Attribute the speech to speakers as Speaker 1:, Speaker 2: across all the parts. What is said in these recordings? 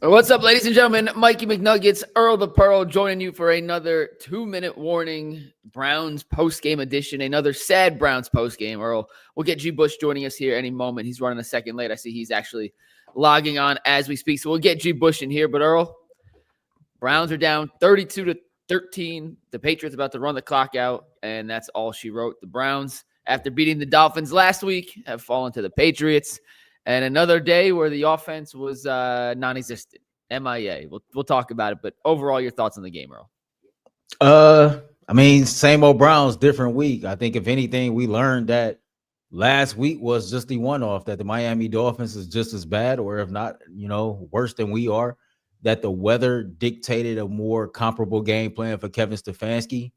Speaker 1: What's up, ladies and gentlemen? Mikey McNuggets, Earl the Pearl, joining you for another 2-minute warning Browns post-game edition. Another sad Browns post-game. Earl, we'll get G. Bush joining us here any moment. He's running a second late. I see he's actually logging on as we speak. So we'll get G. Bush in here. But Earl, Browns are down 32-13. The Patriots about to run the clock out, and that's all she wrote. The Browns, after beating the Dolphins last week, have fallen to the Patriots. And another day where the offense was non-existent, MIA. We'll talk about it, but overall, your thoughts on the game, Earl?
Speaker 2: I mean, same old Browns, different week. I think if anything, we learned that last week was just the one-off, that the Miami Dolphins is just as bad, or if not, worse than we are. That the weather dictated a more comparable game plan for Kevin Stefanski.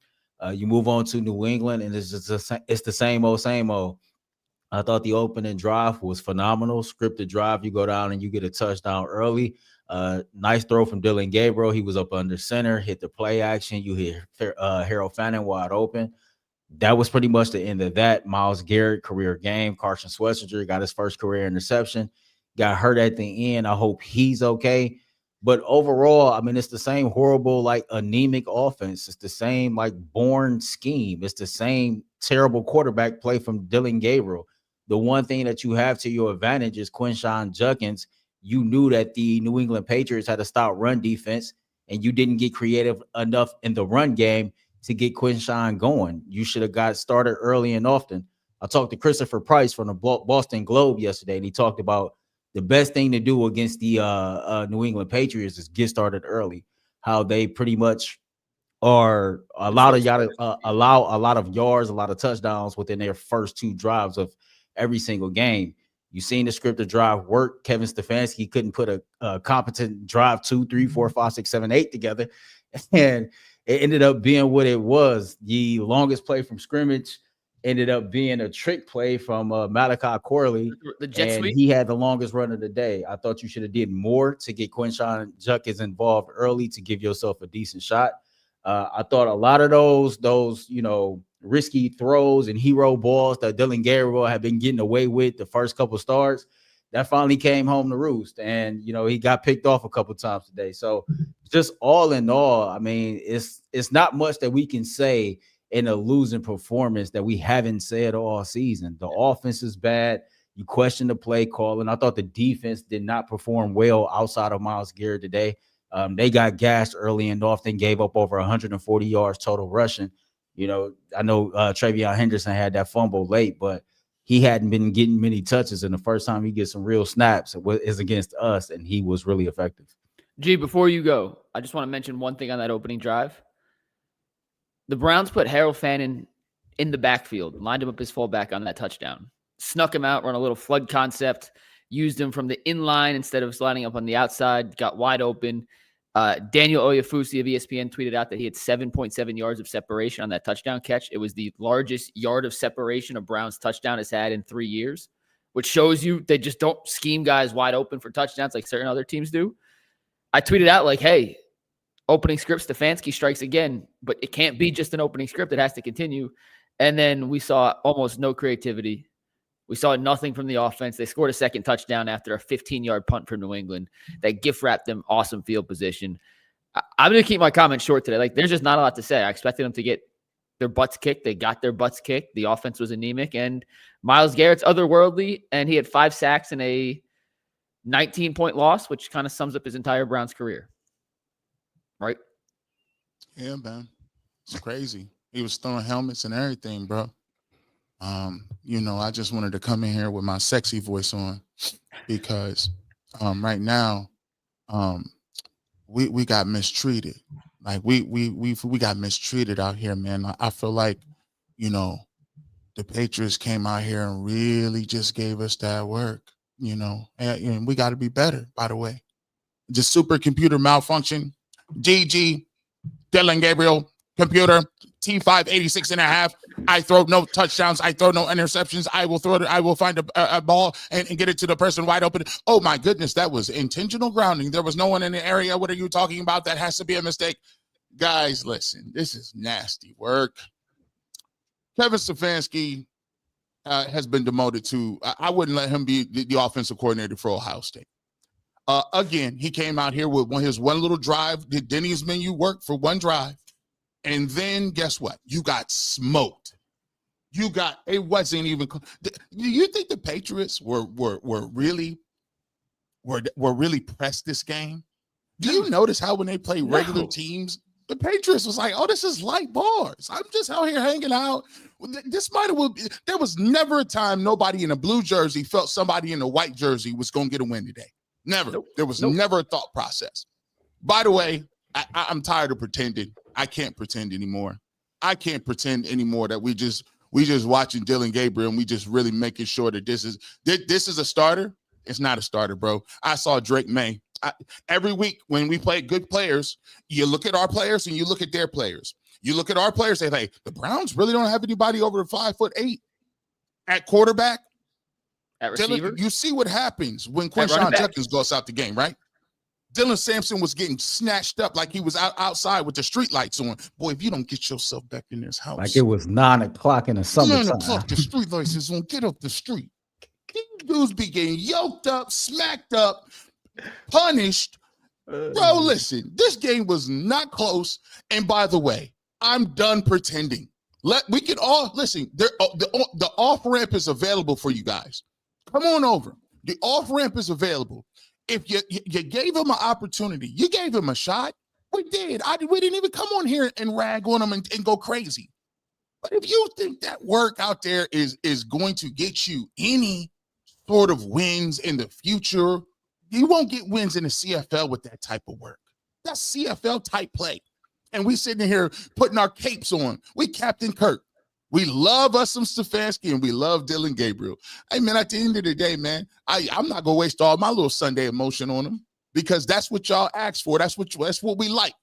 Speaker 2: You move on to New England, and it's the same old. I thought the opening drive was phenomenal. Scripted drive, you go down and you get a touchdown early. Nice throw from Dylan Gabriel. He was up under center, hit the play action. You hit Harold Fannin wide open. That was pretty much the end of that. Myles Garrett, career game. Carson Schwarzenegger got his first career interception. Got hurt at the end. I hope he's okay. But overall, I mean, it's the same horrible, anemic offense. It's the same, born scheme. It's the same terrible quarterback play from Dylan Gabriel. The one thing that you have to your advantage is Quinshon Judkins. You knew that the New England Patriots had to stop run defense, and you didn't get creative enough in the run game to get Quinshon going. You should have got started early and often. I talked to Christopher Price from the Boston Globe yesterday, and he talked about the best thing to do against the New England Patriots is get started early. How they pretty much are allow a lot of yards, a lot of touchdowns within their first two drives of every single game. You've seen the scripted drive work. Kevin Stefanski couldn't put a competent drive 2, 3, 4, 5, 6, 7, 8 together. And it ended up being what it was. The longest play from scrimmage ended up being a trick play from Malachi Corley.
Speaker 1: The jet sweep.
Speaker 2: He had the longest run of the day. I thought you should have did more to get Quinshon Judkins involved early to give yourself a decent shot. I thought a lot of those risky throws and hero balls that Dylan Gabriel had been getting away with the first couple starts, that finally came home to roost. And, he got picked off a couple times today. So just all in all, I mean, it's not much that we can say in a losing performance that we haven't said all season. The offense is bad. You question the play calling. I thought the defense did not perform well outside of Myles Garrett today. They got gashed early and often, gave up over 140 yards total rushing. I know Travion Henderson had that fumble late, but he hadn't been getting many touches. And the first time he gets some real snaps is against us, and he was really effective.
Speaker 1: G, before you go, I just want to mention one thing on that opening drive. The Browns put Harold Fannin in the backfield, lined him up as fullback on that touchdown, snuck him out, run a little flood concept, used him from the inline instead of sliding up on the outside, got wide open. Daniel Oyefusi of ESPN tweeted out that he had 7.7 yards of separation on that touchdown catch. It was the largest yard of separation a Browns touchdown has had in 3 years, which shows you they just don't scheme guys wide open for touchdowns like certain other teams do. I tweeted out hey, opening script, Stefanski strikes again, but it can't be just an opening script. It has to continue. And then we saw almost no creativity. We saw nothing from the offense. They scored a second touchdown after a 15-yard punt from New England that gift-wrapped them awesome field position. I'm going to keep my comments short today. There's just not a lot to say. I expected them to get their butts kicked. They got their butts kicked. The offense was anemic. And Myles Garrett's otherworldly, and he had 5 sacks and a 19-point loss, which kind of sums up his entire Browns career. Right?
Speaker 3: Yeah, man. It's crazy. He was throwing helmets and everything, bro. I just wanted to come in here with my sexy voice on because right now we got mistreated. We got mistreated out here, man. I feel like, the Patriots came out here and really just gave us that work, and we got to be better, by the way. Just supercomputer malfunction. GG, Dylan Gabriel, computer, T5 86.5. I throw no touchdowns. I throw no interceptions. I will find a ball and get it to the person wide open. Oh my goodness, that was intentional grounding. There was no one in the area. What are you talking about? That has to be a mistake. Guys, listen, this is nasty work. Kevin Stefanski has been demoted to, I wouldn't let him be the offensive coordinator for Ohio State. Again, he came out here with his one little drive, did Denny's menu work for one drive. And then guess what? You got smoked. It wasn't even. Do you think the Patriots were really pressed this game? Do you notice how when they play regular teams, the Patriots was like, oh, this is light bars. I'm just out here hanging out. There was never a time nobody in a blue jersey felt somebody in a white jersey was going to get a win today. Never. Nope. There was never a thought process. By the way, I'm tired of pretending. I can't pretend anymore. I can't pretend anymore that we just watching Dillon Gabriel and we just really making sure that this is a starter. It's not a starter, bro. I saw Drake May. Every week when we play good players, you look at our players and you look at their players. You look at our players, say, hey, the Browns really don't have anybody over 5'8" at quarterback.
Speaker 1: At receiver.
Speaker 3: You see what happens when Quinshon Judkins goes out the game, right? Dylan Sampson was getting snatched up like he was outside with the street lights on. Boy, if you don't get yourself back in this house.
Speaker 2: Like it was 9 o'clock in the summertime.
Speaker 3: 9 o'clock, the street lights is on. Get up the street. These dudes be getting yoked up, smacked up, punished. Bro, listen, this game was not close. And by the way, I'm done pretending. We can all listen. The off ramp is available for you guys. Come on over. The off ramp is available. If you gave him an opportunity, you gave him a shot. We did. We didn't even come on here and rag on him and go crazy. But if you think that work out there is going to get you any sort of wins in the future, you won't get wins in the CFL with that type of work. That's CFL type play. And we sitting here putting our capes on. We Captain Kirk. We love us some Stefanski and we love Dillon Gabriel. Hey, man, at the end of the day, man, I'm not going to waste all my little Sunday emotion on them because that's what y'all asked for. That's what we like.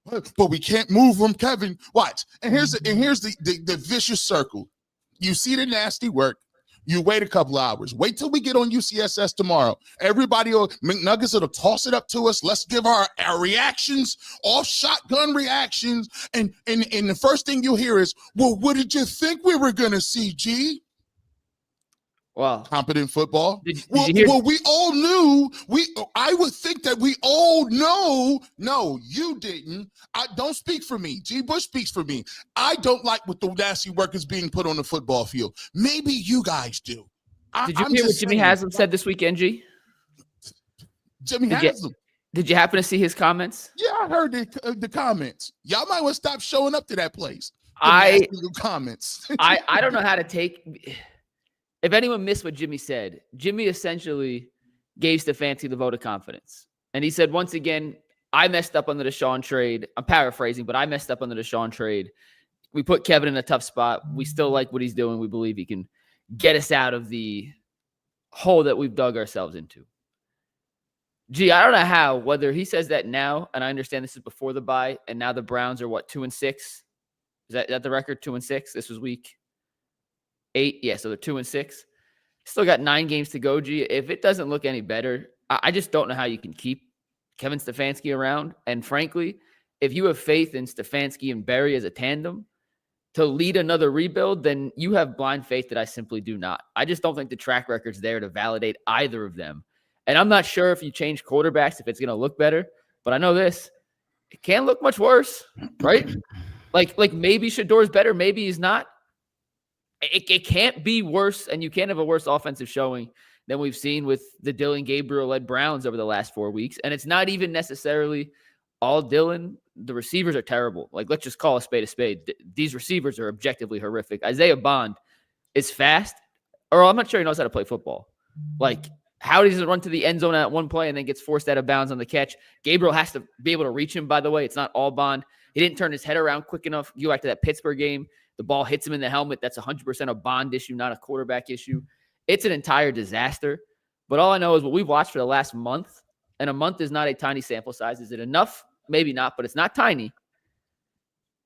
Speaker 3: But we can't move from Kevin. Watch. And here's the vicious circle. You see the nasty work. You wait a couple hours. Wait till we get on UCSS tomorrow. McNuggets will toss it up to us. Let's give our reactions, all shotgun reactions. And the first thing you'll hear is, well, what did you think we were going to see, G?
Speaker 1: Well,
Speaker 3: competent football.
Speaker 1: Did you hear?
Speaker 3: Well, we all knew. I would think that we all know. No, you didn't. Don't speak for me. G. Bush speaks for me. I don't like what the nasty work is being put on the football field. Maybe you guys do.
Speaker 1: Did you hear what Jimmy Haslam said this weekend, G?
Speaker 3: Jimmy Haslam.
Speaker 1: Did you happen to see his comments?
Speaker 3: Yeah, I heard the comments. Y'all might want to stop showing up to that place. Comments.
Speaker 1: I don't know how to take. If anyone missed what Jimmy said, Jimmy essentially gave Stefanski the vote of confidence. And he said, once again, I messed up on the Deshaun trade. I'm paraphrasing, but I messed up on the Deshaun trade. We put Kevin in a tough spot. We still like what he's doing. We believe he can get us out of the hole that we've dug ourselves into. Gee, I don't know how, whether he says that now, and I understand this is before the bye, and now the Browns are 2-6? Is that the record? 2-6? This was week 8. Yeah, so they're 2-6. Still got 9 games to go, G. If it doesn't look any better, I just don't know how you can keep Kevin Stefanski around. And frankly, if you have faith in Stefanski and Berry as a tandem to lead another rebuild, then you have blind faith that I simply do not. I just don't think the track record's there to validate either of them. And I'm not sure if you change quarterbacks, if it's going to look better. But I know this. It can't look much worse, right? Like maybe Shador's better, maybe he's not. It can't be worse, and you can't have a worse offensive showing than we've seen with the Dillon Gabriel-led Browns over the last 4 weeks. And it's not even necessarily all Dillon. The receivers are terrible. Let's just call a spade a spade. These receivers are objectively horrific. Isaiah Bond is fast, or I'm not sure he knows how to play football. How does he run to the end zone at one play and then gets forced out of bounds on the catch? Gabriel has to be able to reach him, by the way. It's not all Bond. He didn't turn his head around quick enough. You go back to that Pittsburgh game. The ball hits him in the helmet. That's 100% a Bond issue, not a quarterback issue. It's an entire disaster. But all I know is what we've watched for the last month, and a month is not a tiny sample size. Is it enough? Maybe not, but it's not tiny.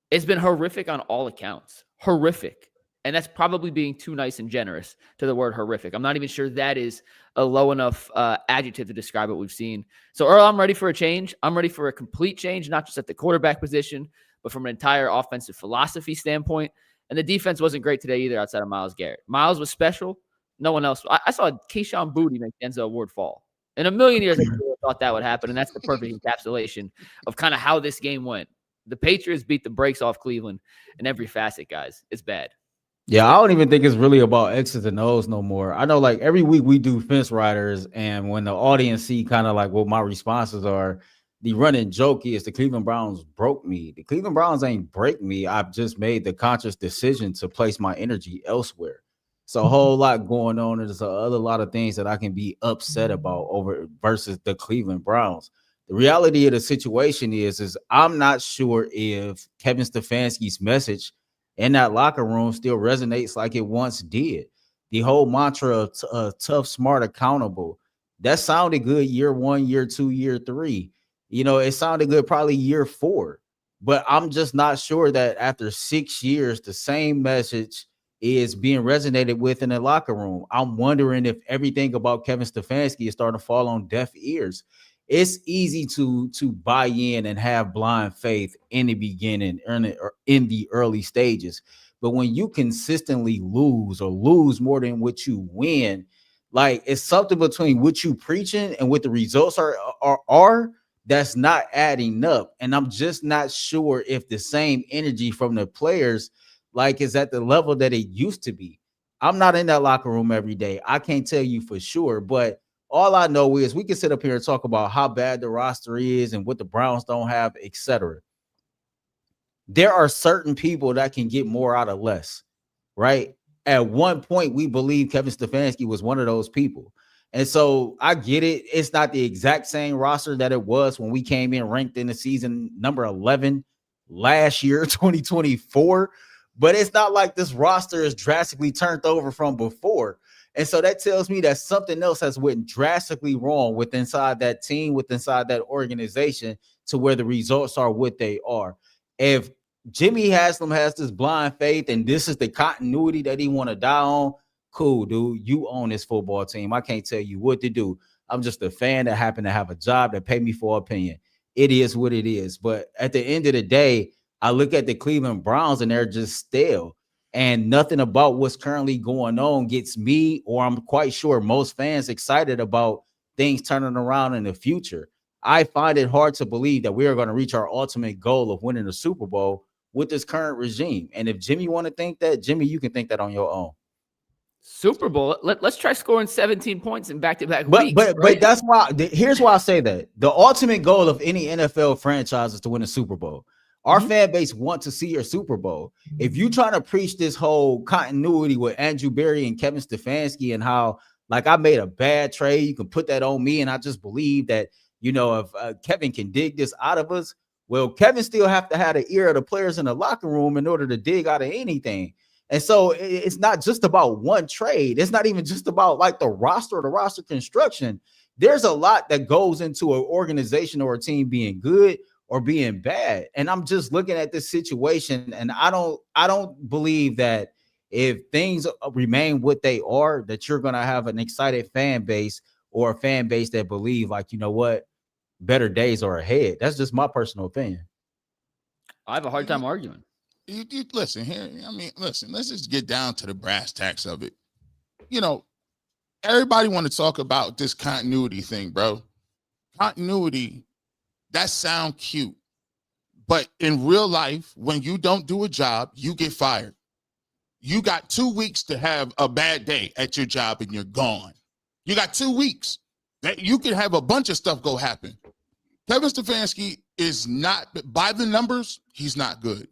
Speaker 1: It's been horrific on all accounts. Horrific. And that's probably being too nice and generous to the word horrific. I'm not even sure that is a low enough adjective to describe what we've seen. So, Earl, I'm ready for a change. I'm ready for a complete change, not just at the quarterback position, but from an entire offensive philosophy standpoint. And the defense wasn't great today either outside of Myles Garrett. Myles was special. No one else. I saw Keyshawn Boutte make Denzel Ward fall. In a million years, I thought that would happen, and that's the perfect encapsulation of kind of how this game went. The Patriots beat the brakes off Cleveland in every facet, guys. It's bad.
Speaker 2: Yeah, I don't even think it's really about X's and O's no more. I know, like, every week we do fence riders, and when the audience see kind of like what my responses are, the running joke is the Cleveland Browns broke me. The Cleveland Browns ain't break me. I've just made the conscious decision to place my energy elsewhere. So a whole lot going on. There's a other lot of things that I can be upset about over versus the Cleveland Browns. The reality of the situation is I'm not sure if Kevin Stefanski's message in that locker room still resonates like it once did. The whole mantra of tough, smart, accountable, that sounded good year 1, year 2, year 3. It sounded good probably year 4. But I'm just not sure that after 6 years, the same message is being resonated with in the locker room. I'm wondering if everything about Kevin Stefanski is starting to fall on deaf ears. It's easy to buy in and have blind faith in the beginning, in the early stages. But when you consistently lose or lose more than what you win, like, it's something between what you preaching and what the results are that's not adding up. And I'm just not sure if the same energy from the players like is at the level that it used to be. I'm not in that locker room every day. I can't tell you for sure, but all I know is we can sit up here and talk about how bad the roster is and what the Browns don't have, etc. There are certain people that can get more out of less, right? At one point, we believe Kevin Stefanski was one of those people. And so I get it. It's not the exact same roster that it was when we came in ranked in the season number 11 last year, 2024. But it's not like this roster is drastically turned over from before. And so that tells me that something else has went drastically wrong with inside that team, with inside that organization, to where the results are what they are. If Jimmy Haslam has this blind faith and this is the continuity that he want to die on, cool, dude. You own this football team. I can't tell you what to do. I'm just a fan that happened to have a job that paid me for opinion. It is what it is. But at the end of the day, I look at the Cleveland Browns and they're just stale. And nothing about what's currently going on gets me, or I'm quite sure most fans, excited about things turning around in the future. I find it hard to believe that we are going to reach our ultimate goal of winning the Super Bowl with this current regime. And if Jimmy want to think that, Jimmy, you can think that on your own.
Speaker 1: Super Bowl. Let's try scoring 17 points in back-to-back
Speaker 2: But
Speaker 1: weeks.
Speaker 2: But that's why. Here's why I say that the ultimate goal of any NFL franchise is to win a Super Bowl. Our fan base want to see your Super Bowl. If you trying to preach this whole continuity with Andrew Berry and Kevin Stefanski and how, like, I made a bad trade, you can put that on me, and I just believe that, if Kevin can dig this out of us, well, Kevin still have to have the ear of the players in the locker room in order to dig out of anything. And so it's not just about one trade. It's not even just about like the roster or the roster construction. There's a lot that goes into an organization or a team being good or being bad. And I'm just looking at this situation, and I don't believe that if things remain what they are, that you're going to have an excited fan base or a fan base that believe, like, you know what, better days are ahead. That's just my personal opinion.
Speaker 1: I have a hard time arguing.
Speaker 3: You listen here. Listen, let's just get down to the brass tacks of it. Everybody want to talk about this continuity thing, bro. Continuity, that sound cute. But in real life, when you don't do a job, you get fired. You got 2 weeks to have a bad day at your job and you're gone. You got 2 weeks. That you can have a bunch of stuff go happen. Kevin Stefanski is not, by the numbers, he's not good.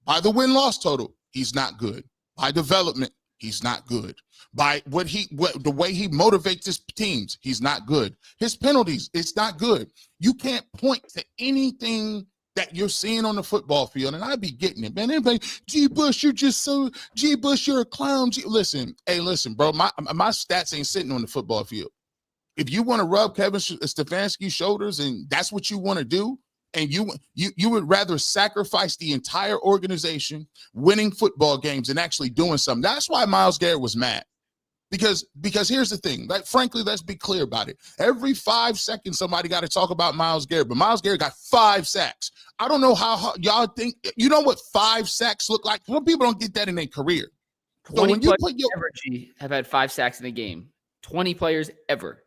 Speaker 3: By the win-loss total, he's not good. By development, he's not good. By the way he motivates his teams, he's not good. His penalties, it's not good. You can't point to anything that you're seeing on the football field, and I'd be getting it, man. Everybody, G. Bush, you're a clown. Listen, bro, my stats ain't sitting on the football field. If you want to rub Kevin Stefanski's shoulders and that's what you want to do, and you would rather sacrifice the entire organization winning football games and actually doing something. That's why Myles Garrett was mad. Because here's the thing. Like, frankly, let's be clear about it. Every 5 seconds, somebody got to talk about Myles Garrett, but Myles Garrett got 5 sacks. I don't know how y'all think. You know what 5 sacks look like? Some people don't get that in their career. So when you put your
Speaker 1: have had 5 sacks in a game, 20 players ever.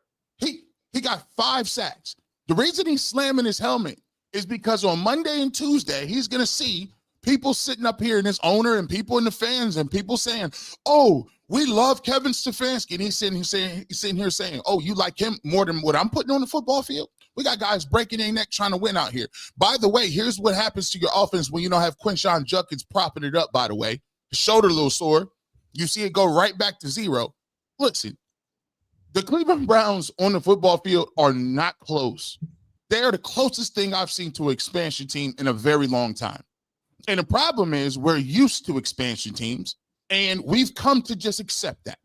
Speaker 3: He got 5 sacks. The reason he's slamming his helmet is because on Monday and Tuesday, he's going to see people sitting up here and his owner and people in the fans and people saying, oh, we love Kevin Stefanski. And he's sitting here saying, oh, you like him more than what I'm putting on the football field? We got guys breaking their neck trying to win out here. By the way, here's what happens to your offense when you don't have Quinshon Judkins propping it up, by the way. The shoulder a little sore. You see it go right back to zero. Listen, the Cleveland Browns on the football field are not close. They are the closest thing I've seen to an expansion team in a very long time. And the problem is we're used to expansion teams, and we've come to just accept that.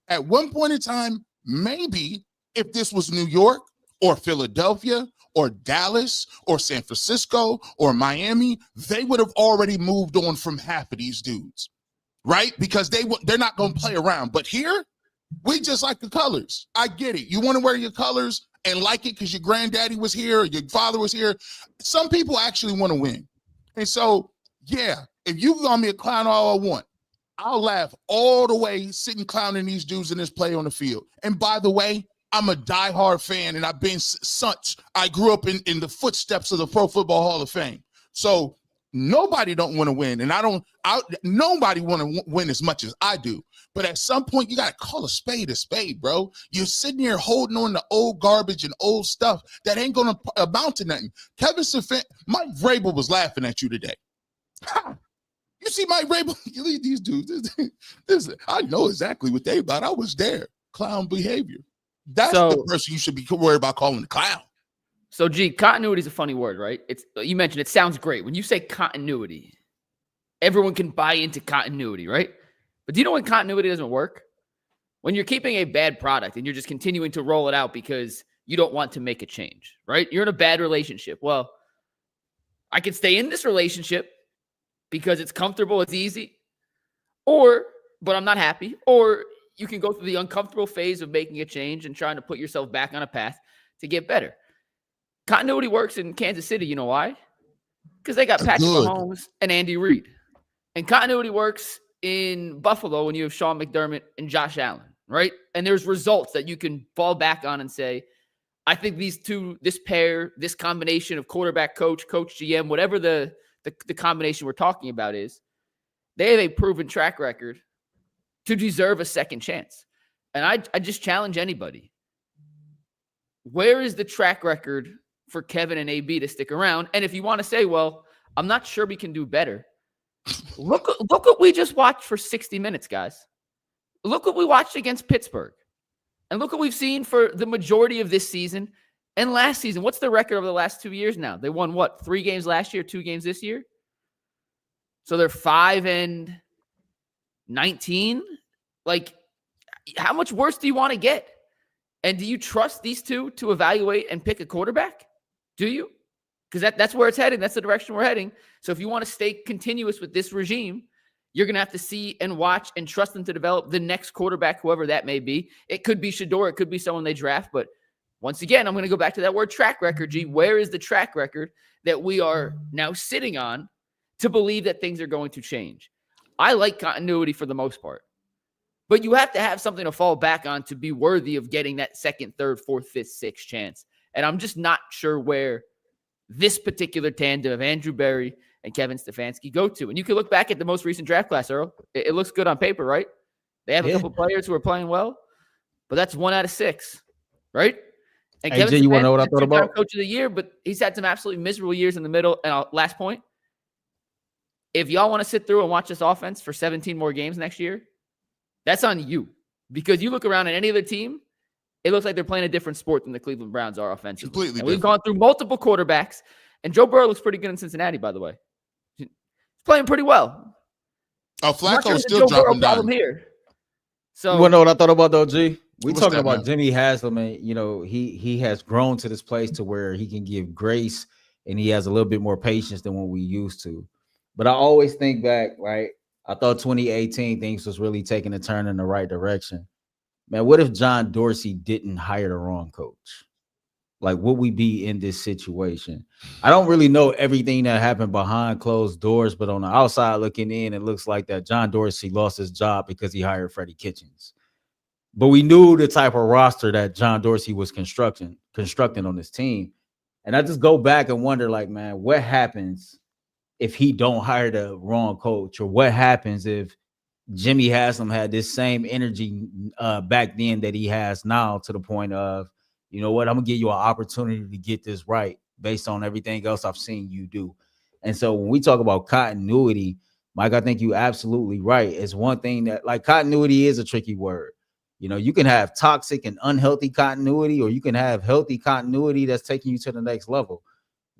Speaker 3: At one point in time, maybe if this was New York or Philadelphia or Dallas or San Francisco or Miami, they would have already moved on from half of these dudes, right? Because they're not going to play around. But here, we just like the colors. I get it. You want to wear your colors and like it because your granddaddy was here or your father was here. Some people actually want to win. And so, yeah, if you call me a clown all I want, I'll laugh all the way sitting clowning these dudes in this play on the field. And by the way, I'm a diehard fan, and I've been such. I grew up in the footsteps of the Pro Football Hall of Fame. So nobody don't want to win, and nobody want to win as much as I do. But at some point, you got to call a spade, bro. You're sitting here holding on to old garbage and old stuff that ain't going to amount to nothing. Kevin Stefanski, Mike Vrabel was laughing at you today. Ha! You see Mike Vrabel? You leave these dudes. I know exactly what they about. I was there. Clown behavior. That's the person you should be worried about calling the clown.
Speaker 1: So, G, continuity is a funny word, right? You mentioned it sounds great. When you say continuity, everyone can buy into continuity, right? But do you know when continuity doesn't work? When you're keeping a bad product and you're just continuing to roll it out because you don't want to make a change, right? You're in a bad relationship. Well, I can stay in this relationship because it's comfortable, it's easy, but I'm not happy. Or you can go through the uncomfortable phase of making a change and trying to put yourself back on a path to get better. Continuity works in Kansas City. You know why? Because they got Patrick Mahomes and Andy Reid. And continuity works in Buffalo when you have Sean McDermott and Josh Allen, right? And there's results that you can fall back on and say, I think these two, this pair, this combination of quarterback, coach, GM, whatever the combination we're talking about is, they have a proven track record to deserve a second chance. And I just challenge anybody. Where is the track record for Kevin and AB to stick around? And if you want to say, well, I'm not sure we can do better, look what we just watched for 60 minutes, guys. Look what we watched against Pittsburgh. And look what we've seen for the majority of this season and last season. What's the record over the last 2 years now? They won, 3 games last year, 2 games this year? So they're 5-19. Like, how much worse do you want to get? And do you trust these two to evaluate and pick a quarterback? Do you? Because that's where it's heading. That's the direction we're heading. So if you want to stay continuous with this regime, you're going to have to see and watch and trust them to develop the next quarterback, whoever that may be. It could be Shador. It could be someone they draft. But once again, I'm going to go back to that word track record, G. Where is the track record that we are now sitting on to believe that things are going to change? I like continuity for the most part. But you have to have something to fall back on to be worthy of getting that second, third, fourth, fifth, sixth chance. And I'm just not sure where this particular tandem of Andrew Berry and Kevin Stefanski go to. And you can look back at the most recent draft class, Earl. It looks good on paper, right? They have a couple players who are playing well, but that's 1 out of 6, right? And
Speaker 2: Hey,
Speaker 1: Kevin
Speaker 2: Jay, you want to know what I
Speaker 1: Stefanski's
Speaker 2: thought about?
Speaker 1: Coach of the year, but he's had some absolutely miserable years in the middle. And last point, if y'all want to sit through and watch this offense for 17 more games next year, that's on you. Because you look around at any other team, it looks like they're playing a different sport than the Cleveland Browns are offensively.
Speaker 3: Completely
Speaker 1: and we've gone through multiple quarterbacks, and Joe Burrow looks pretty good in Cincinnati, by the way. He's playing pretty well.
Speaker 3: Oh, Flacco's still dropping down
Speaker 1: here. So
Speaker 2: You want to know what I thought about though, G? We
Speaker 3: What's
Speaker 2: talking
Speaker 3: that,
Speaker 2: about
Speaker 3: man?
Speaker 2: Jimmy Haslam, and he has grown to this place to where he can give grace and he has a little bit more patience than what we used to. But I always think back, right? I thought 2018 things was really taking a turn in the right direction. Man, what if John Dorsey didn't hire the wrong coach? Like, would we be in this situation? I don't really know everything that happened behind closed doors, but on the outside looking in, it looks like that John Dorsey lost his job because he hired Freddie Kitchens. But we knew the type of roster that John Dorsey was constructing on this team. And I just go back and wonder, like, man, what happens if he don't hire the wrong coach, or what happens if Jimmy Haslam had this same energy back then that he has now, to the point of, you know what, I'm gonna give you an opportunity to get this right based on everything else I've seen you do. And so when we talk about continuity, Mike, I think you're absolutely right. It's one thing that, like, continuity is a tricky word. You know, you can have toxic and unhealthy continuity, or you can have healthy continuity that's taking you to the next level.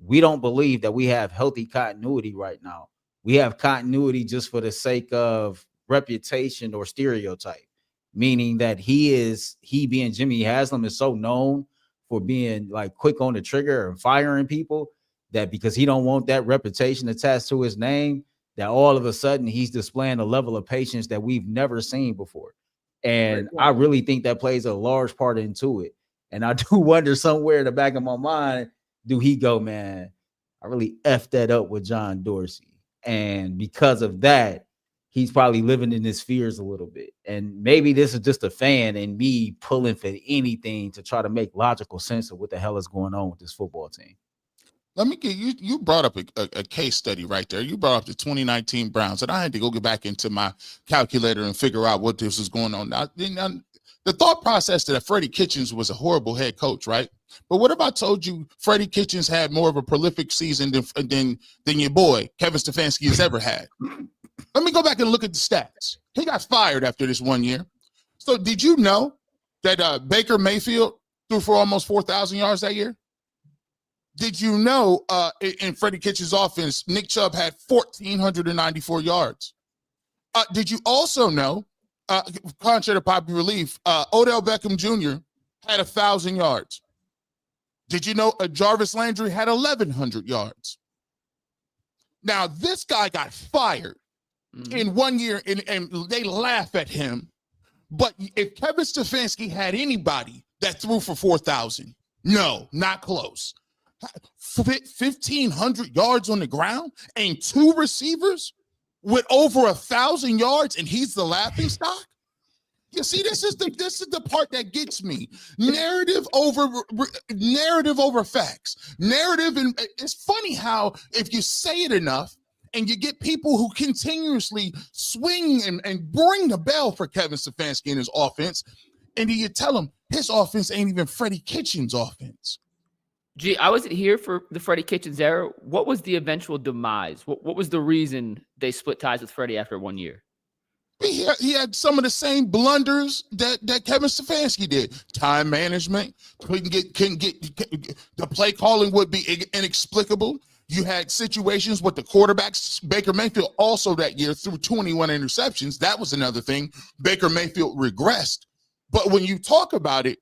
Speaker 2: We don't believe that we have healthy continuity right now. We have continuity just for the sake of reputation or stereotype, meaning that he being Jimmy Haslam is so known for being like quick on the trigger and firing people, that because he don't want that reputation attached to his name, that all of a sudden he's displaying a level of patience that we've never seen before. And I really think that plays a large part into it. And I do wonder, somewhere in the back of my mind, do he go, man, I really effed that up with John Dorsey. And because of that, he's probably living in his fears a little bit. And maybe this is just a fan and me pulling for anything to try to make logical sense of what the hell is going on with this football team.
Speaker 3: Let me get you brought up a case study right there. You brought up the 2019 Browns, and I had to go get back into my calculator and figure out what this is going on. Now, the thought process that Freddie Kitchens was a horrible head coach, right? But what if I told you Freddie Kitchens had more of a prolific season than your boy Kevin Stefanski has ever had? Let me go back and look at the stats. He got fired after this 1 year. So did you know that Baker Mayfield threw for almost 4,000 yards that year? Did you know in Freddie Kitchens' offense, Nick Chubb had 1,494 yards? Did you also know, contrary to popular belief, Odell Beckham Jr. had 1,000 yards? Did you know Jarvis Landry had 1,100 yards? Now, this guy got fired in 1 year, and they laugh at him. But if Kevin Stefanski had anybody that threw for 4,000, no, not close. 1,500 yards on the ground and 2 receivers with over 1,000 yards, and he's the laughing stock. You see, this is the part that gets me. Narrative over facts. Narrative, and it's funny how if you say it enough and you get people who continuously swing and bring the bell for Kevin Stefanski and his offense, and you tell them his offense ain't even Freddie Kitchens' offense.
Speaker 1: Gee, I wasn't here for the Freddie Kitchens era. What was the eventual demise? What was the reason they split ties with Freddie after 1 year?
Speaker 3: He had some of the same blunders that Kevin Stefanski did. Time management, couldn't get the play calling would be inexplicable. You had situations with the quarterbacks. Baker Mayfield also that year threw 21 interceptions. That was another thing. Baker Mayfield regressed. But when you talk about it,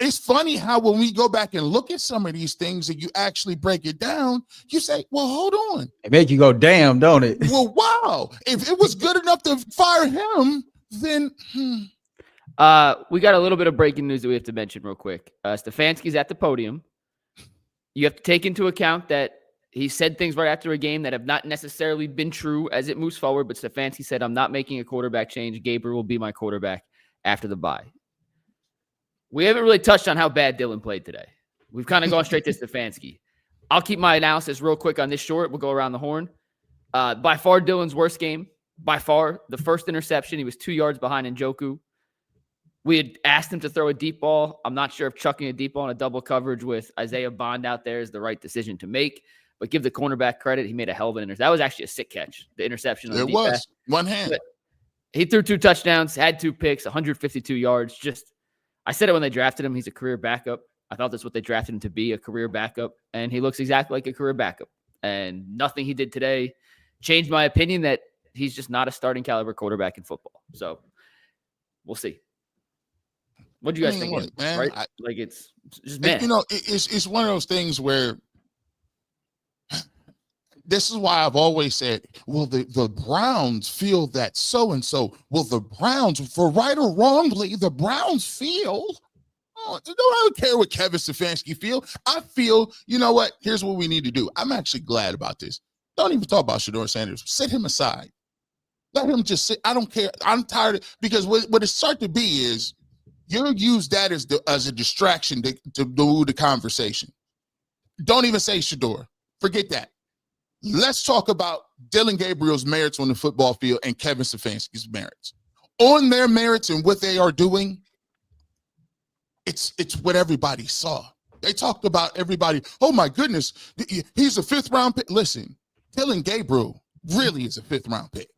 Speaker 3: it's funny how when we go back and look at some of these things and you actually break it down, you say, well, hold on.
Speaker 2: It make you go, damn, don't it?
Speaker 3: Well, wow. If it was good enough to fire him, then
Speaker 1: we got a little bit of breaking news that we have to mention real quick. Stefanski's at the podium. You have to take into account that he said things right after a game that have not necessarily been true as it moves forward, but Stefanski said, I'm not making a quarterback change. Gabriel will be my quarterback after the bye. We haven't really touched on how bad Dylan played today. We've kind of gone straight to Stefanski. I'll keep my analysis real quick on this short. We'll go around the horn. By far, Dylan's worst game. By far, the first interception. He was 2 yards behind Njoku. We had asked him to throw a deep ball. I'm not sure if chucking a deep ball in a double coverage with Isaiah Bond out there is the right decision to make. But give the cornerback credit. He made a hell of an interception. That was actually a sick catch, the interception.
Speaker 3: It was. One hand.
Speaker 1: But he threw 2 touchdowns, had 2 picks, 152 yards. I said it when they drafted him. He's a career backup. I thought that's what they drafted him to be, a career backup. And he looks exactly like a career backup. And nothing he did today changed my opinion that he's just not a starting caliber quarterback in football. So we'll see. What do you guys think?
Speaker 3: Look, man,
Speaker 1: right? It's just, man.
Speaker 3: It's one of those things where this is why I've always said, well, the Browns feel that so-and-so. Well, the Browns, for right or wrongly, the Browns feel, I don't care what Kevin Stefanski feel. I feel, you know what? Here's what we need to do. I'm actually glad about this. Don't even talk about Shedeur Sanders. Sit him aside. Let him just sit. I don't care. I'm tired because what it starts to be is you'll use that as a distraction to do the conversation. Don't even say Shador. Forget that. Let's talk about Dylan Gabriel's merits on the football field and Kevin Stefanski's merits. On their merits and what they are doing, it's what everybody saw. They talked about everybody. Oh my goodness, he's a 5th round pick. Listen, Dylan Gabriel really is a 5th round pick.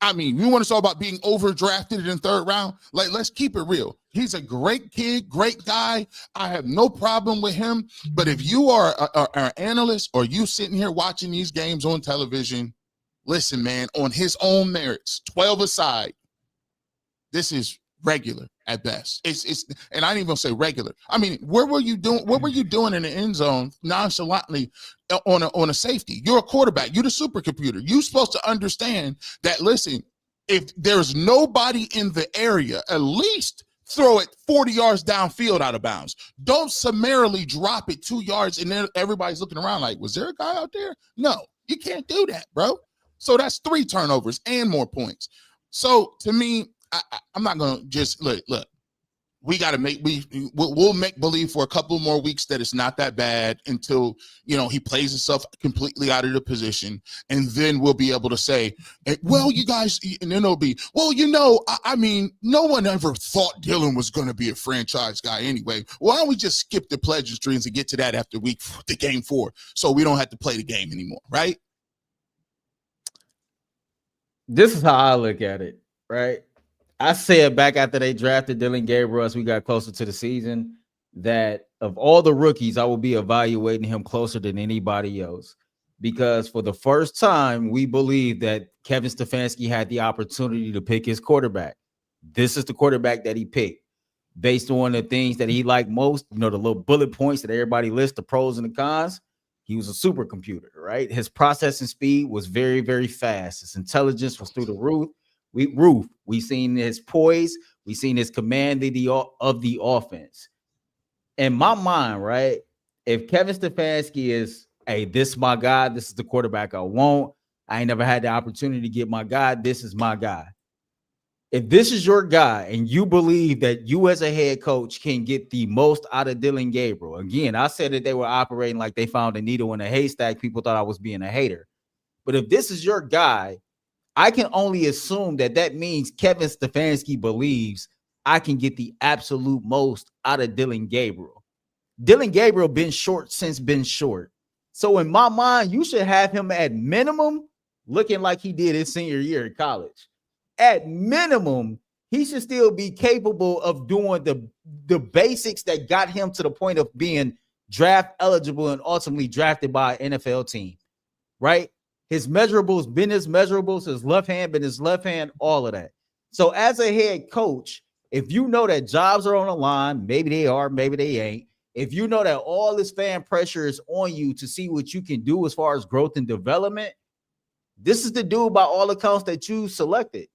Speaker 3: I mean, you want to talk about being overdrafted in the 3rd round? Like, let's keep it real. He's a great kid, great guy. I have no problem with him. But if you are an analyst or you sitting here watching these games on television, listen, man, on his own merits, 12 aside, this is regular at best. It's and I didn't even say regular. I mean, what were you doing in the end zone nonchalantly on a safety? You're a quarterback. You're the supercomputer. You're supposed to understand that, listen, if there's nobody in the area, at least throw it 40 yards downfield out of bounds. Don't summarily drop it 2 yards and then everybody's looking around like, was there a guy out there? No, you can't do that, bro. So that's 3 turnovers and more points. So to me, I'm not going to just look. We got to we'll make believe for a couple more weeks that it's not that bad until, he plays himself completely out of the position. And then we'll be able to say, well, you guys, and then it'll be, well, I mean, no one ever thought Dylan was going to be a franchise guy anyway. Why don't we just skip the pleasantries and get to that after the game 4 so we don't have to play the game anymore, right?
Speaker 2: This is how I look at it, right? I said back after they drafted Dylan Gabriel as we got closer to the season that of all the rookies, I will be evaluating him closer than anybody else because for the first time, we believe that Kevin Stefanski had the opportunity to pick his quarterback. This is the quarterback that he picked based on the things that he liked most, the little bullet points that everybody lists, the pros and the cons. He was a supercomputer, right? His processing speed was very, very fast. His intelligence was through the roof. We seen his poise. We seen his command of the offense. In my mind, right, if Kevin Stefanski is, hey, this is my guy, this is the quarterback I want. I ain't never had the opportunity to get my guy. This is my guy. If this is your guy and you believe that you as a head coach can get the most out of Dylan Gabriel, again, I said that they were operating like they found a needle in a haystack. People thought I was being a hater. But if this is your guy, I can only assume that means Kevin Stefanski believes I can get the absolute most out of Dylan Gabriel. Dylan Gabriel been short. So in my mind, you should have him at minimum looking like he did his senior year in college. At minimum, he should still be capable of doing the basics that got him to the point of being draft eligible and ultimately drafted by an NFL team, right? His measurables been his measurables, his left hand been his left hand, all of that. So as a head coach, if you know that jobs are on the line, maybe they are, maybe they ain't. If you know that all this fan pressure is on you to see what you can do as far as growth and development, this is the dude by all accounts that you selected.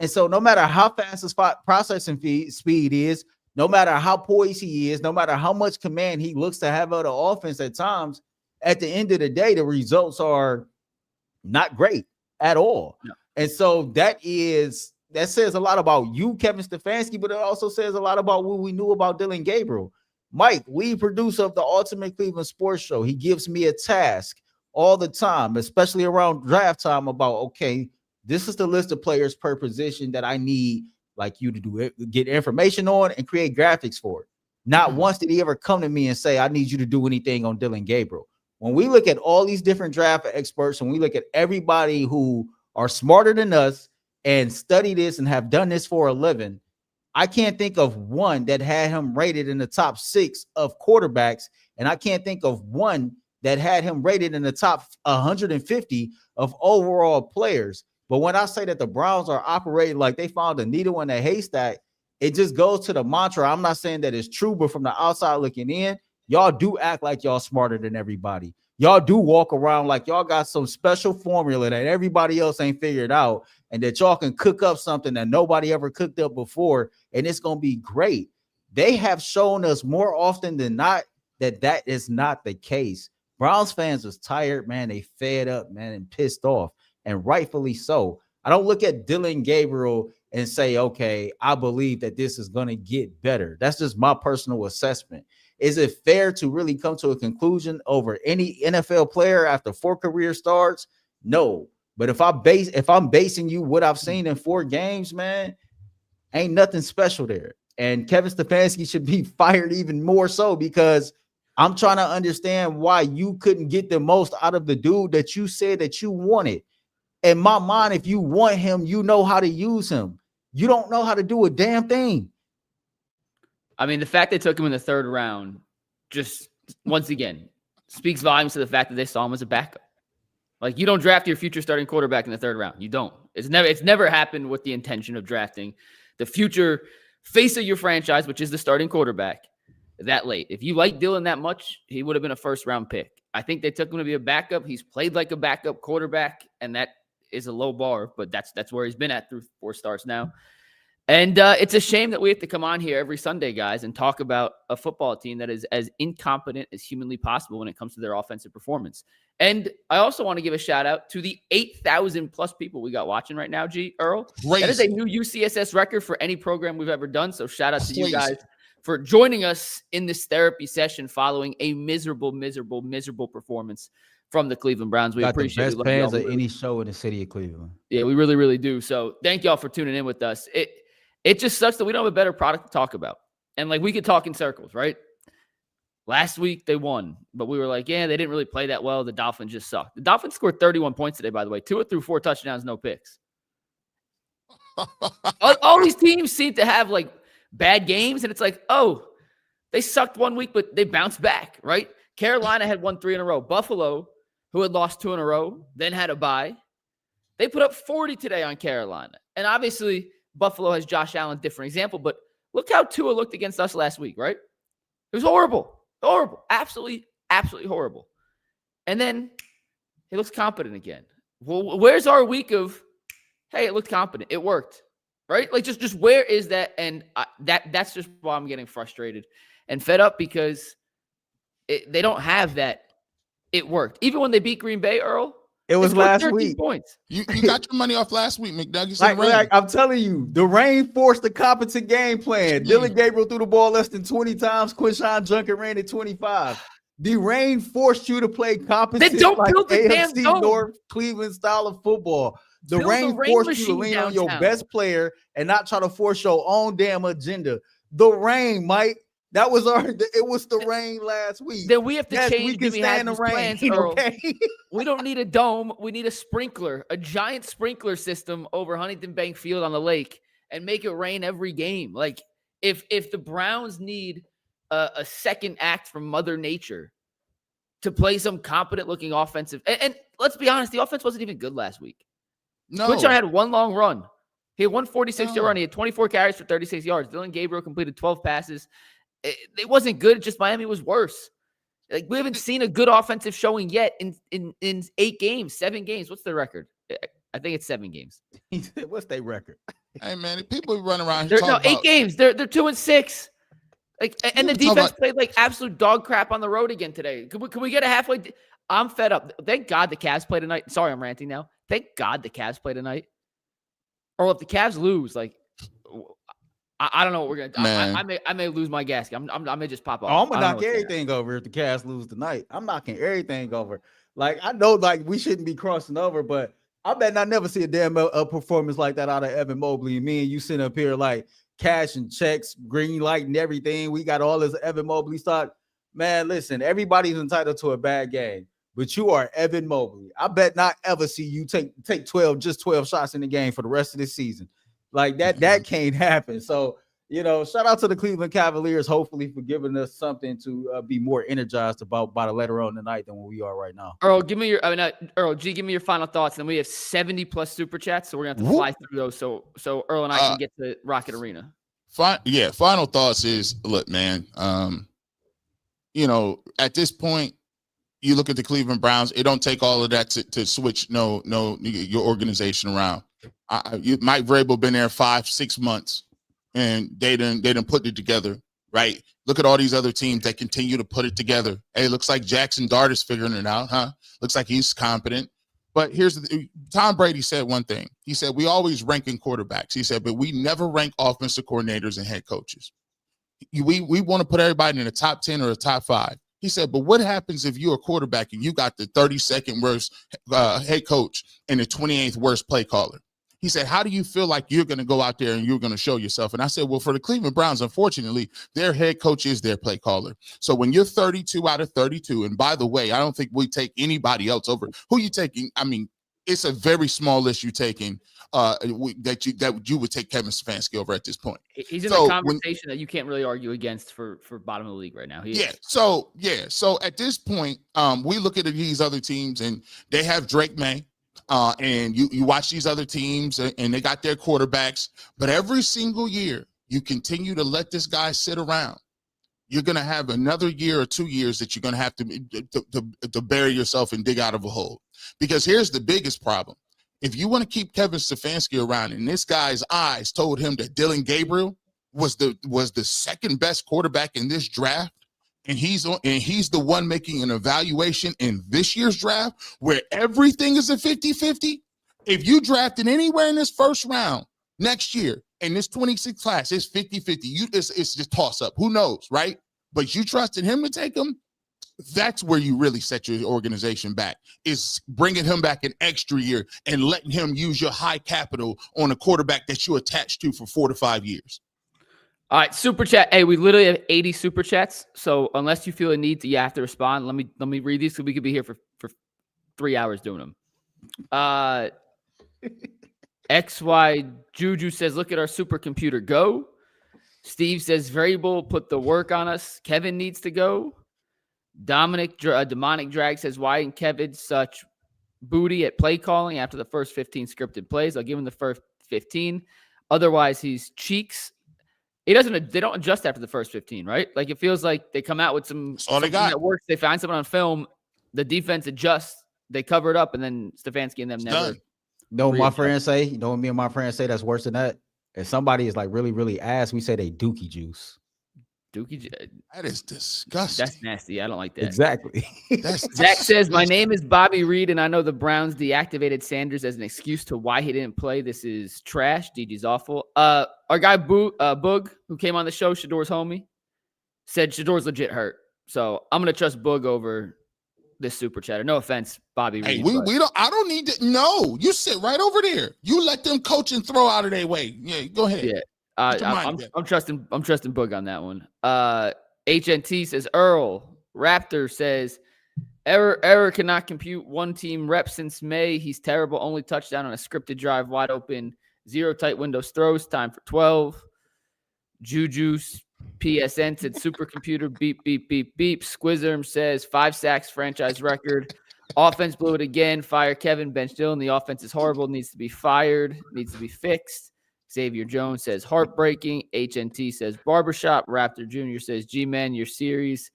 Speaker 2: And so no matter how fast his processing speed is, no matter how poised he is, no matter how much command he looks to have of the offense at times, at the end of the day, the results are not great at all. No. And so that says a lot about you, Kevin Stefanski, but it also says a lot about what we knew about Dylan Gabriel. Mike, lead producer of the Ultimate Cleveland Sports Show. He gives me a task all the time, especially around draft time, about, okay, this is the list of players per position that I need like you to do it, get information on and create graphics for it. Not once did he ever come to me and say, I need you to do anything on Dylan Gabriel. When we look at all these different draft experts, and we look at everybody who are smarter than us and study this and have done this for a living, I can't think of one that had him rated in the top 6 of quarterbacks. And I can't think of one that had him rated in the top 150 of overall players. But when I say that the Browns are operating like they found a needle in a haystack, it just goes to the mantra. I'm not saying that it's true, but from the outside looking in, y'all do act like y'all smarter than everybody. Y'all do walk around like y'all got some special formula that everybody else ain't figured out, and that y'all can cook up something that nobody ever cooked up before, and it's going to be great. They have shown us more often than not that is not the case. Browns fans was tired, man. They fed up, man, and pissed off, and rightfully so. I don't look at Dylan Gabriel and say, okay, I believe that this is going to get better. That's just my personal assessment. Is it fair to really come to a conclusion over any NFL player after 4 career starts? No. But if I'm basing you what I've seen in 4 games, man, ain't nothing special there. And Kevin Stefanski should be fired even more so, because I'm trying to understand why you couldn't get the most out of the dude that you said that you wanted. In my mind, if you want him, you know how to use him. You don't know how to do a damn thing.
Speaker 1: I mean, the fact they took him in the 3rd round just, once again, speaks volumes to the fact that they saw him as a backup. Like, you don't draft your future starting quarterback in the 3rd round. You don't. It's never happened with the intention of drafting the future face of your franchise, which is the starting quarterback, that late. If you like Dylan that much, he would have been a 1st-round pick. I think they took him to be a backup. He's played like a backup quarterback, and that is a low bar, but that's where he's been at through 4 starts now. And it's a shame that we have to come on here every Sunday, guys, and talk about a football team that is as incompetent as humanly possible when it comes to their offensive performance. And I also want to give a shout out to the 8,000 plus people we got watching right now, Earl.
Speaker 3: Crazy.
Speaker 1: That is a new UCSS record for any program we've ever done. So shout out to you guys for joining us in this therapy session following a miserable performance from the Cleveland Browns. We appreciate
Speaker 2: the best fans of any show in the city of Cleveland.
Speaker 1: Yeah, we really, really do. So thank y'all for tuning in with us. It just sucks that we don't have a better product to talk about. And like, we could talk in circles, right? Last week they won, but we were like, yeah, they didn't really play that well. The Dolphins just sucked. The Dolphins scored 31 points today, by the way. 2 through 4 touchdowns, no picks. all these teams seem to have like bad games, and it's like, oh, they sucked one week, but they bounced back, right? Carolina had won 3 in a row. Buffalo, who had lost 2 in a row, then had a bye. They put up 40 today on Carolina. And obviously, Buffalo has Josh Allen, different example, but look how Tua looked against us last week, right? It was horrible. Horrible. Absolutely horrible. And then he looks competent again. Well, where's our week of, hey, it looked competent. It worked, right? Like, just where is that? And that's just why I'm getting frustrated and fed up, because they don't have that. It worked. Even when they beat Green Bay, Earl,
Speaker 2: it was last week.
Speaker 1: Points.
Speaker 3: You got your money off last week, McNuggets.
Speaker 2: Like, I'm telling you, the rain forced the competent game plan. Dylan Gabriel threw the ball less than 20 times. Quinshawn Junker ran it 25. The rain forced you to play competent,
Speaker 1: they don't build the
Speaker 2: AFC
Speaker 1: damn dome.
Speaker 2: North Cleveland style of football. The rain forced you to lean on your best player and not try to force your own damn agenda. The rain, Mike. That was it was the rain last week.
Speaker 1: Then we have to change.
Speaker 2: We can stand the rain.
Speaker 1: Plans, Earl.
Speaker 2: Okay?
Speaker 1: We don't need a dome. We need a sprinkler, a giant sprinkler system over Huntington Bank Field on the lake, and make it rain every game. Like, if the Browns need a second act from Mother Nature to play some competent-looking offensive, and let's be honest, the offense wasn't even good last week.
Speaker 3: No.
Speaker 1: Quinshawn had one long run. He had 146-yard run. He had 24 carries for 36 yards. Dylan Gabriel completed 12 passes. It wasn't good. Just Miami was worse. Like, we haven't seen a good offensive showing yet in 8 games, 7 games. What's their record? I think it's 7 games.
Speaker 2: What's their record?
Speaker 3: Hey man, people run around here.
Speaker 1: 8 games. They're 2-6. Like, and the defense played like absolute dog crap on the road again today. Can we get a halfway? I'm fed up. Thank God the Cavs play tonight. Sorry, I'm ranting now. Thank God the Cavs play tonight. Or if the Cavs lose, like, I don't know what we're gonna do. I may lose my gasket. I may just pop off.
Speaker 2: I'm gonna knock everything over if the Cavs lose tonight. I'm knocking everything over. Like, I know, like, we shouldn't be crossing over, but I bet I never see a damn performance like that out of Evan Mobley. And me and you sitting up here like cash and checks, green light and everything. We got all this Evan Mobley stock. Man, listen, everybody's entitled to a bad game, but you are Evan Mobley. I bet not ever see you take 12 shots in the game for the rest of the season. Like, that can't happen. So, you know, shout out to the Cleveland Cavaliers, hopefully, for giving us something to be more energized about by the later on tonight than what we are right now.
Speaker 1: Earl, give me your final thoughts. And we have 70 plus super chats, so we're gonna have to fly through those. So Earl and I can get to Rocket Arena.
Speaker 3: Final thoughts is, look, man. You know, at this point, you look at the Cleveland Browns. It don't take all of that to switch your organization around. Mike Vrabel been there 5-6 months, and they didn't put it together, right? Look at all these other teams that continue to put it together. Hey, looks like Jackson Dart is figuring it out, huh? Looks like he's competent. But Tom Brady said one thing. He said, we always rank in quarterbacks. He said, but we never rank offensive coordinators and head coaches. We want to put everybody in the top 10 or the top 5. He said, but what happens if you're a quarterback and you got the 32nd worst head coach and the 28th worst play caller? He said, how do you feel like you're going to go out there and you're going to show yourself? And I said, well, for the Cleveland Browns, unfortunately, their head coach is their play caller. So when you're 32 out of 32, and by the way, I don't think we take anybody else over. Who you taking? I mean, it's a very small list you're taking that you would take Kevin Stefanski over at this point.
Speaker 1: He's in a conversation that you can't really argue against for bottom of the league right now.
Speaker 3: So at this point, we look at these other teams and they have Drake May. And you watch these other teams and they got their quarterbacks, but every single year you continue to let this guy sit around. You're going to have another year or 2 years that you're going to have to bury yourself and dig out of a hole. Because here's the biggest problem. If you want to keep Kevin Stefanski around, and this guy's eyes told him that Dylan Gabriel was the second best quarterback in this draft, and he's the one making an evaluation in this year's draft where everything is a 50-50. If you drafted anywhere in this first round next year in this 26 class, it's 50-50. It's just toss up. Who knows, right? But you trusted him to take him. That's where you really set your organization back, is bringing him back an extra year and letting him use your high capital on a quarterback that you attached to for 4 to 5 years.
Speaker 1: All right, super chat. Hey, we literally have 80 super chats. So unless you feel a need to, you have to respond. Let me read these so we could be here for 3 hours doing them. XY Juju says, look at our supercomputer go. Steve says, Vrabel put the work on us. Kevin needs to go. Demonic Drag says, why isn't Kevin such booty at play calling after the first 15 scripted plays? I'll give him the first 15. Otherwise, he's cheeks. They don't adjust after the first 15, right? Like, it feels like they come out with something that works. They find someone on film. The defense adjusts. They cover it up, and then Stefanski and them never.
Speaker 2: No, my friends say, me and my friends say that's worse than that. If somebody is like really, really ass, we say they dookie juice.
Speaker 3: That is disgusting.
Speaker 1: That's nasty. I don't like that.
Speaker 2: Exactly.
Speaker 1: Zach says, my name is Bobby Reed, and I know the Browns deactivated Sanders as an excuse to why he didn't play. This is trash. DG's awful. Our guy Boog, who came on the show, Shador's homie, said Shador's legit hurt. So I'm gonna trust Boog over this super chatter. No offense, Bobby Reed.
Speaker 3: Hey, I don't need to. No, you sit right over there. You let them coach and throw out of their way. Yeah, go ahead.
Speaker 1: Yeah. I'm trusting Boog on that one. HNT says Earl. Raptor says error cannot compute one team rep since May. He's terrible. Only touchdown on a scripted drive, wide open, 0 tight windows throws. Time for 12. Juju's PSN said supercomputer beep beep beep beep. Squizerm says 5 sacks franchise record. Offense blew it again. Fire Kevin. Bench Dillon. The offense is horrible. Needs to be fired. Needs to be fixed. Xavier Jones says heartbreaking. HNT says barbershop. Raptor Jr. says G-Man, your series.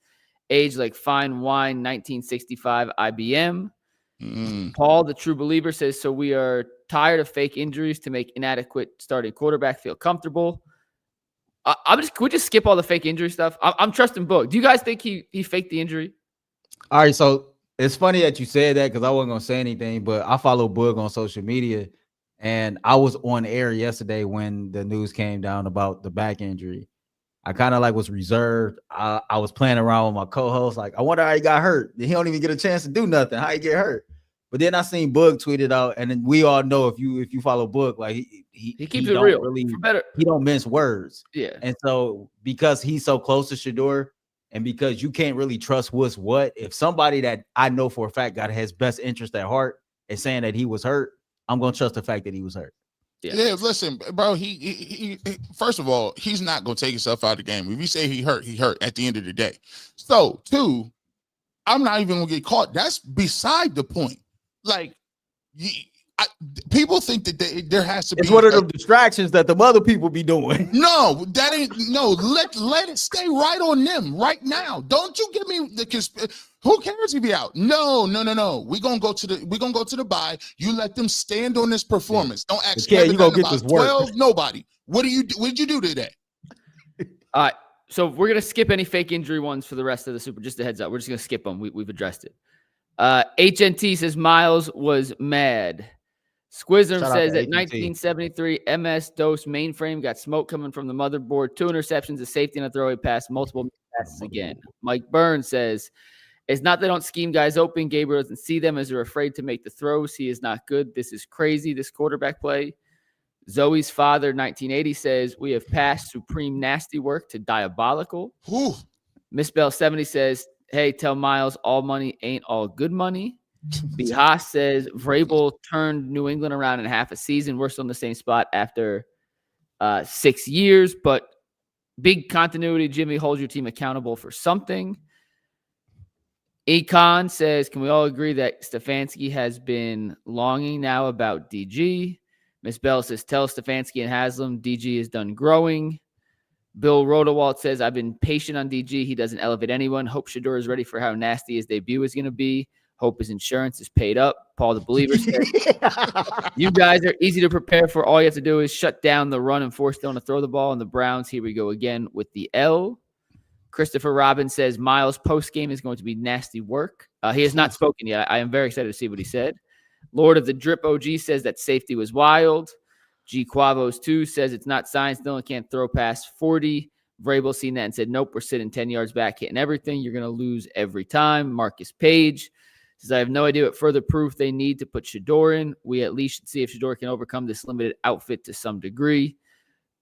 Speaker 1: Age like fine wine, 1965 IBM. Paul, the true believer, says, so we are tired of fake injuries to make inadequate starting quarterback feel comfortable. Can we just skip all the fake injury stuff? I'm trusting Boog. Do you guys think he faked the injury?
Speaker 2: All right, so it's funny that you said that because I wasn't going to say anything, but I follow Boog on social media. And I was on air yesterday when the news came down about the back injury. I kind of like was reserved. I was playing around with my co-host. Like, I wonder how he got hurt. He don't even get a chance to do nothing. How he get hurt? But then I seen Boog tweet it out, and then we all know if you follow Boog, like he
Speaker 1: keeps it real.
Speaker 2: He don't mince words.
Speaker 1: Yeah.
Speaker 2: And so because he's so close to Shador, and because you can't really trust what's what, if somebody that I know for a fact got his best interest at heart is saying that he was hurt, I'm going to trust the fact that he was hurt.
Speaker 3: Yeah, listen, bro, he first of all, he's not going to take himself out of the game. If you say he hurt at the end of the day. So, 2, I'm not even going to get caught. That's beside the point. Like, people think that there has to be.
Speaker 2: It's one of the distractions that the other people be doing.
Speaker 3: No, that ain't. No, let it stay right on them right now. Don't you give me the. Who cares if he out? No. We're gonna go to the bye. You let them stand on this performance. Don't ask Kevin
Speaker 2: you gonna get this work.
Speaker 3: 12. Nobody. What did you do today?
Speaker 1: All right. So we're gonna skip any fake injury ones for the rest of the super. Just a heads up. We're just gonna skip them. We've addressed it. HNT says Miles was mad. Squizm
Speaker 2: Shout out
Speaker 1: says
Speaker 2: to
Speaker 1: that
Speaker 2: AT&T.
Speaker 1: 1973 MS-DOS mainframe got smoke coming from the motherboard, 2 interceptions, a safety, and a throwaway pass, multiple passes again. Mike Burns says, it's not they don't scheme guys open. Gabriel doesn't see them as they're afraid to make the throws. He is not good. This is crazy, this quarterback play. Zoe's father, 1980, says, we have passed supreme nasty work to diabolical.
Speaker 3: Whew.
Speaker 1: Miss Bell 70 says, hey, tell Miles all money ain't all good money. B. Haas says, Vrabel turned New England around in half a season. We're still in the same spot after 6 years, but big continuity. Jimmy holds your team accountable for something. Econ says, can we all agree that Stefanski has been longing now about DG? Miss Bell says, tell Stefanski and Haslam DG is done growing. Bill Rodewald says, I've been patient on DG. He doesn't elevate anyone. Hope Shador is ready for how nasty his debut is going to be. Hope his insurance is paid up. Paul the Believer says, you guys are easy to prepare for. All you have to do is shut down the run and force Dillon to throw the ball. And the Browns, here we go again with the L. Christopher Robbins says, Miles' post-game is going to be nasty work. He has not spoken yet. I am very excited to see what he said. Lord of the Drip OG says that safety was wild. G Quavos 2 says it's not science. Dillon can't throw past 40. Vrabel seen that and said, nope, we're sitting 10 yards back, hitting everything. You're going to lose every time. Marcus Page says, I have no idea what further proof they need to put Shador in. We at least should see if Shador can overcome this limited outfit to some degree.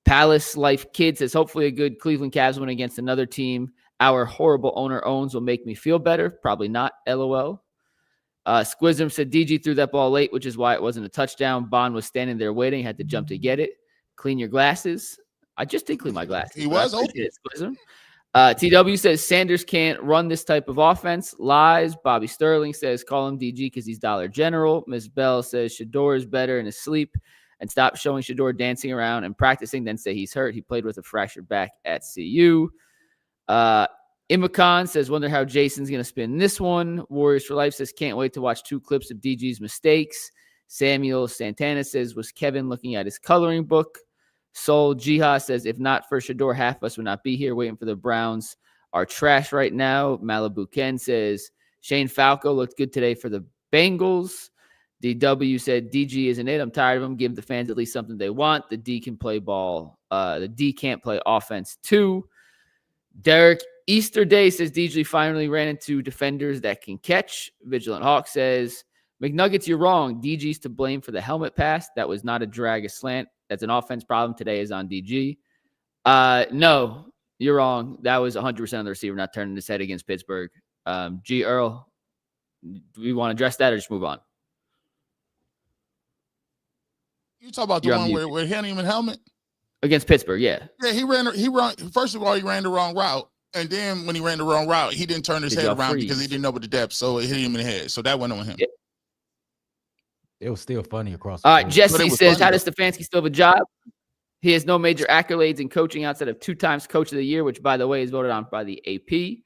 Speaker 1: Palace Life Kid says, hopefully a good Cleveland Cavs win against another team our horrible owner owns will make me feel better. Probably not, LOL. Squizm said DG threw that ball late, which is why it wasn't a touchdown. Bond was standing there waiting, had to jump to get it. Clean your glasses. I just did clean my glasses.
Speaker 3: He was open.
Speaker 1: Squizm. TW says Sanders can't run this type of offense. Lies. Bobby Sterling says call him DG because he's Dollar General. Ms. Bell says Shador is better in his sleep and stop showing Shador dancing around and practicing, then say he's hurt. He played with a fractured back at CU. Imacon says, wonder how Jason's going to spin this one. Warriors for Life says, can't wait to watch 2 clips of DG's mistakes. Samuel Santana says, was Kevin looking at his coloring book? Soul Jiha says, if not for Shador, half of us would not be here waiting for the Browns. Are trash right now. Malibu Ken says, Shane Falco looked good today for the Bengals. DW said, DG isn't it. I'm tired of him. Give the fans at least something they want. The D can play ball. The D can't play offense too. Derek Easter Day says DG finally ran into defenders that can catch. Vigilant Hawk says, McNuggets, you're wrong. DG's to blame for the helmet pass. That was not a drag, a slant. That's an offense problem. Today is on DG. No, you're wrong. That was 100% of the receiver not turning his head against Pittsburgh. G. Earl, do we want to address that or just move on?
Speaker 3: You talk about the one where he hadn't even helmet?
Speaker 1: Against Pittsburgh, yeah.
Speaker 3: Yeah, he ran. First of all, he ran the wrong route. And then when he ran the wrong route, he didn't turn his head around because he didn't know what the depth. So it hit him in the head. So that went on him. Yeah.
Speaker 2: It was still funny across.
Speaker 1: All right, Jesse says, how does Stefanski still have a job? He has no major accolades in coaching outside of 2 times Coach of the Year, which, by the way, is voted on by the AP.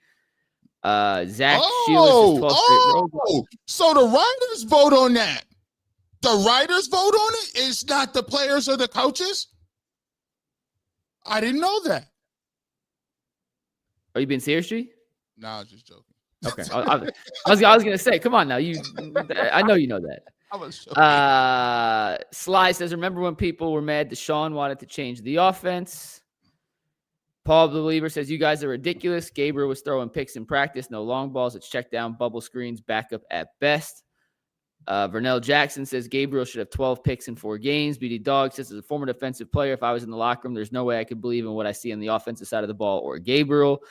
Speaker 1: Zach Sheila says 12
Speaker 3: so the writers vote on that. The writers vote on it? It's not the players or the coaches? I didn't know that.
Speaker 1: Are you being serious, G?
Speaker 3: No, I was just joking.
Speaker 1: Okay. I was going to say, come on now. I know you know that.
Speaker 3: I was joking.
Speaker 1: Sly says, remember when people were mad Deshaun wanted to change the offense? Paul the Believer says, you guys are ridiculous. Gabriel was throwing picks in practice. No long balls. It's check down, bubble screens, backup at best. Vernell Jackson says Gabriel should have 12 picks in 4 games. BD Dog says, as a former defensive player, if I was in the locker room, there's no way I could believe in what I see on the offensive side of the ball or Gabriel.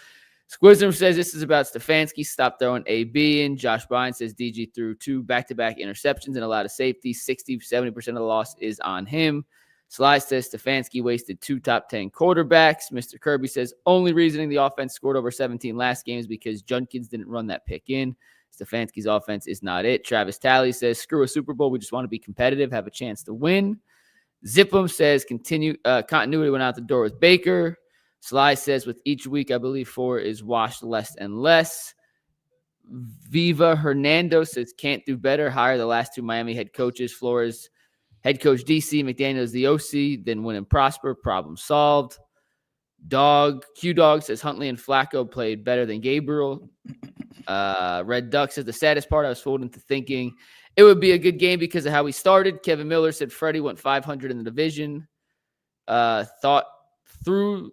Speaker 1: Squizm says this is about Stefanski. Stop throwing AB in. Josh Byrne says DG threw 2 back-to-back interceptions and allowed a safety. 60-70% of the loss is on him. Sly says Stefanski wasted 2 top 10 quarterbacks. Mr. Kirby says only reasoning the offense scored over 17 last game is because Junkins didn't run that pick in. Stefanski's offense is not it. Travis Talley says, screw a Super Bowl. We just want to be competitive, have a chance to win. Zip'em says, continuity went out the door with Baker. Sly says, with each week, I believe 4 is washed less and less. Viva Hernando says, can't do better. Hire the last 2 Miami head coaches. Flores, head coach DC, McDaniels the OC, then win and prosper. Problem solved. Q Dog says Huntley and Flacco played better than Gabriel. Red Duck says the saddest part, I was fooled into thinking it would be a good game because of how we started. Kevin Miller said Freddie went 500 in the division. Thought through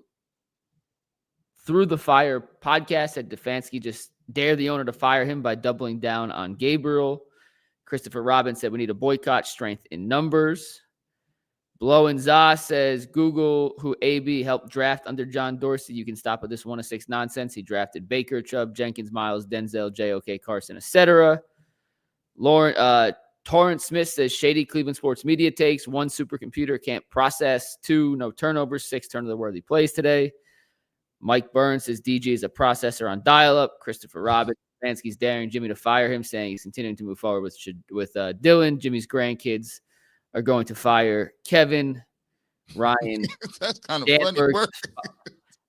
Speaker 1: the fire podcast said Stefanski just dared the owner to fire him by doubling down on Gabriel. Christopher Robbins said we need a boycott, strength in numbers. Blow and Za says Google who AB helped draft under John Dorsey. You can stop with this 1-6 nonsense. He drafted Baker, Chubb, Jenkins, Miles, Denzel, JOK, Carson, etc. Torrance Smith says shady Cleveland sports media takes. 1, supercomputer can't process. 2, no turnovers. 6, turnover-worthy plays today. Mike Burns says DG is a processor on dial-up. Christopher Robbins, Stefanski's daring Jimmy to fire him, saying he's continuing to move forward with Dylan. Jimmy's grandkids are going to fire Kevin. Ryan.
Speaker 3: That's kind of
Speaker 1: Danvers,
Speaker 3: funny work.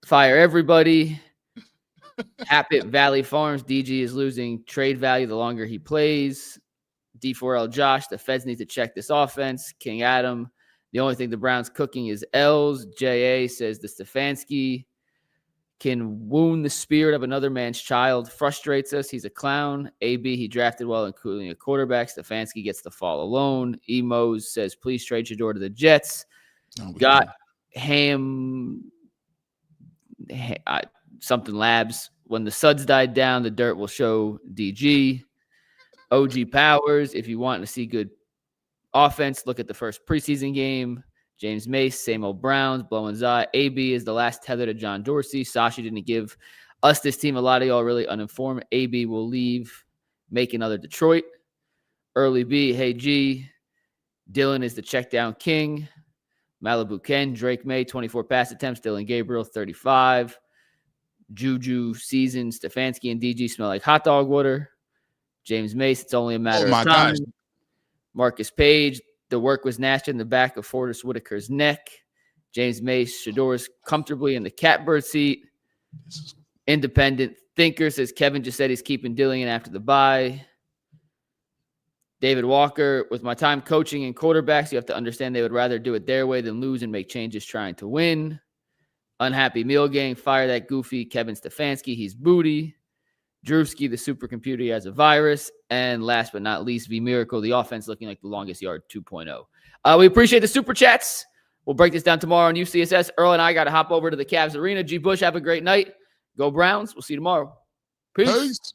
Speaker 1: Fire everybody. Happett Valley Farms. DG is losing trade value the longer he plays. D4L Josh. The Feds need to check this offense. King Adam. The only thing the Browns cooking is L's. JA says the Stefanski can wound the spirit of another man's child. Frustrates us. He's a clown. AB, he drafted well, including a quarterback. Stefanski gets to fall alone. Emos says, please trade Shador to the Jets. Got something labs. When the suds died down, the dirt will show DG. OG Powers, if you want to see good offense, look at the first preseason game. James Mace, same old Browns, blowing Zai. AB is the last tether to John Dorsey. Sashi didn't give us this team. A lot of y'all really uninformed. AB will leave, make another Detroit. Early B, hey G. Dylan is the check down king. Malibu Ken, Drake May, 24 pass attempts. Dylan Gabriel, 35. Juju season, Stefanski and DG smell like hot dog water. James Mace, it's only a matter of time.
Speaker 3: Gosh.
Speaker 1: Marcus Page, the work was nasty in the back of Forrest Whitaker's neck. James Mace, Shador's comfortably in the catbird seat. Independent Thinker says Kevin just said he's keeping Dillian after the bye. David Walker, with my time coaching and quarterbacks, you have to understand they would rather do it their way than lose and make changes trying to win. Unhappy Meal Gang, fire that goofy Kevin Stefanski. He's booty. Drewski, the supercomputer, he has a virus. And last but not least, V Miracle, the offense looking like the longest yard 2.0. We appreciate the super chats. We'll break this down tomorrow on UCSS. Earl and I got to hop over to the Cavs arena. G. Bush, have a great night. Go Browns. We'll see you tomorrow. Peace.